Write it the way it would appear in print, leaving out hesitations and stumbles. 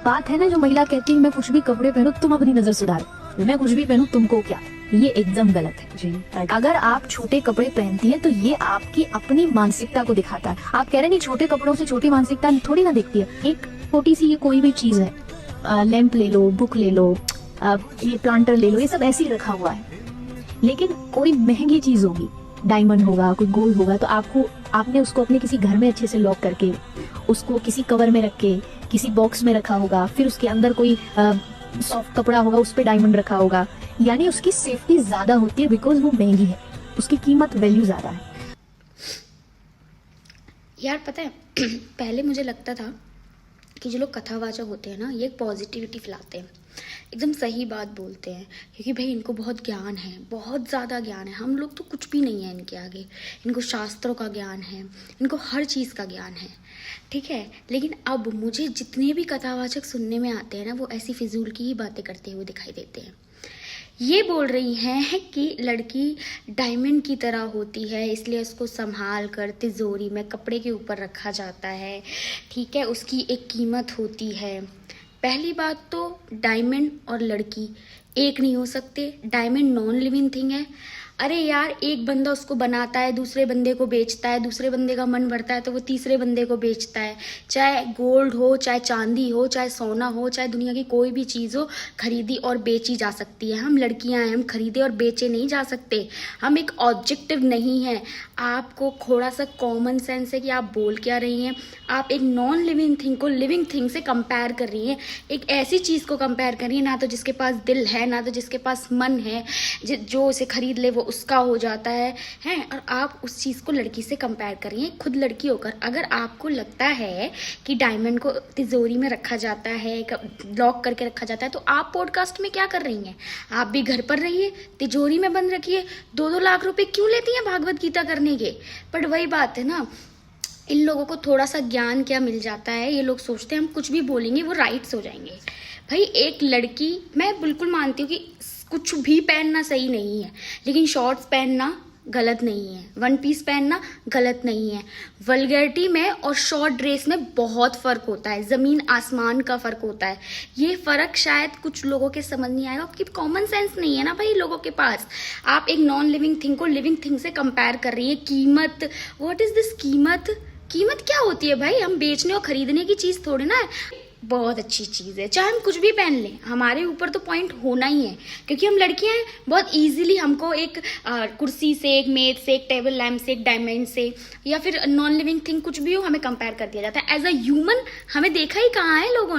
बात है ना जो महिला कहती है मैं कुछ भी कपड़े पहनूं तुम अपनी नजर सुधारो, मैं कुछ भी पहनूं तुमको क्या, ये एकदम गलत है जी। अगर आप छोटे कपड़े पहनती हैं तो ये आपकी अपनी मानसिकता को दिखाता है। आप कह रहे नहीं छोटे कपड़ों से छोटी मानसिकता थोड़ी ना दिखती है। एक छोटी सी ये कोई भी चीज है, लैंप ले लो, बुक ले लो, ये प्लांटर ले लो, ये सब ऐसे ही रखा हुआ है। लेकिन कोई महंगी चीज होगी, डायमंड होगा, कोई गोल्ड होगा, तो आपने उसको अपने किसी घर में अच्छे से लॉक करके, उसको किसी कवर में रख के, किसी बॉक्स में रखा होगा, फिर उसके अंदर कोई सॉफ्ट कपड़ा होगा, उस पे डायमंड रखा होगा। यानी उसकी सेफ्टी ज्यादा होती है, बिकॉज वो महंगी है, उसकी कीमत वैल्यू ज्यादा है। यार पता है पहले मुझे लगता था कि जो लोग कथावाचक होते हैं ना, ये पॉजिटिविटी फैलाते हैं, एकदम सही बात बोलते हैं, क्योंकि भाई इनको बहुत ज्ञान है, बहुत ज़्यादा ज्ञान है। हम लोग तो कुछ भी नहीं है इनके आगे। इनको शास्त्रों का ज्ञान है, इनको हर चीज़ का ज्ञान है, ठीक है। लेकिन अब मुझे जितने भी कथावाचक सुनने में आते हैं ना, वो ऐसी फिजूल की ही बातें करते हुए दिखाई देते हैं। ये बोल रही हैं कि लड़की डायमंड की तरह होती है, इसलिए उसको संभाल कर तिजोरी में कपड़े के ऊपर रखा जाता है, ठीक है, उसकी एक कीमत होती है। पहली बात तो डायमंड और लड़की एक नहीं हो सकते। डायमंड नॉन लिविंग थिंग है। अरे यार, एक बंदा उसको बनाता है, दूसरे बंदे को बेचता है, दूसरे बंदे का मन भरता है तो वो तीसरे बंदे को बेचता है। चाहे गोल्ड हो, चाहे चांदी हो, चाहे सोना हो, चाहे दुनिया की कोई भी चीज़ हो, खरीदी और बेची जा सकती है। हम लड़कियां हैं, हम खरीदे और बेचे नहीं जा सकते। हम एक ऑब्जेक्टिव नहीं है। आपको थोड़ा सा कॉमन सेंस है कि आप बोल क्या रही हैं। आप एक नॉन लिविंग थिंग को लिविंग थिंग से कंपेयर कर रही हैं, एक ऐसी चीज़ को कंपेयर कर रही हैं ना तो जिसके पास दिल है, ना तो जिसके पास मन है, जो उसे खरीद ले वो उसका हो जाता है और आप उस चीज़ को लड़की से कंपेयर कर रही हैं, खुद लड़की होकर। अगर आपको लगता है कि डायमंड को तिजोरी में रखा जाता है, लॉक करके रखा जाता है, तो आप पॉडकास्ट में क्या कर रही हैं? आप भी घर पर रहिए, तिजोरी में बंद रखिए। 2-2 लाख रुपए क्यों लेती हैं भागवत गीता करने के? बट वही बात है ना, इन लोगों को थोड़ा सा ज्ञान क्या मिल जाता है, ये लोग सोचते हैं हम कुछ भी बोलेंगे वो राइट्स हो जाएंगे। भाई एक लड़की, मैं बिल्कुल मानती हूँ कि कुछ भी पहनना सही नहीं है, लेकिन शॉर्ट्स पहनना गलत नहीं है, वन पीस पहनना गलत नहीं है। वल्गैरिटी में और शॉर्ट ड्रेस में बहुत फ़र्क होता है, ज़मीन आसमान का फ़र्क होता है। ये फ़र्क शायद कुछ लोगों के समझ नहीं आएगा, क्योंकि कॉमन सेंस नहीं है ना भाई लोगों के पास। आप एक नॉन लिविंग थिंग को लिविंग थिंग से कंपेयर कर रही है। कीमत, व्हाट इज़ दिस कीमत? कीमत क्या होती है भाई? हम बेचने और खरीदने की चीज़ थोड़ी ना है। बहुत अच्छी चीज़ है, चाहे हम कुछ भी पहन लें, हमारे ऊपर तो पॉइंट होना ही है, क्योंकि हम लड़कियां हैं। बहुत इजीली हमको एक कुर्सी से, एक मेज से, एक टेबल लैम्प से, एक डायमंड से, या फिर नॉन लिविंग थिंग कुछ भी हो, हमें कंपेयर कर दिया जाता है। एज अ ह्यूमन हमें देखा ही कहाँ है लोगों ने।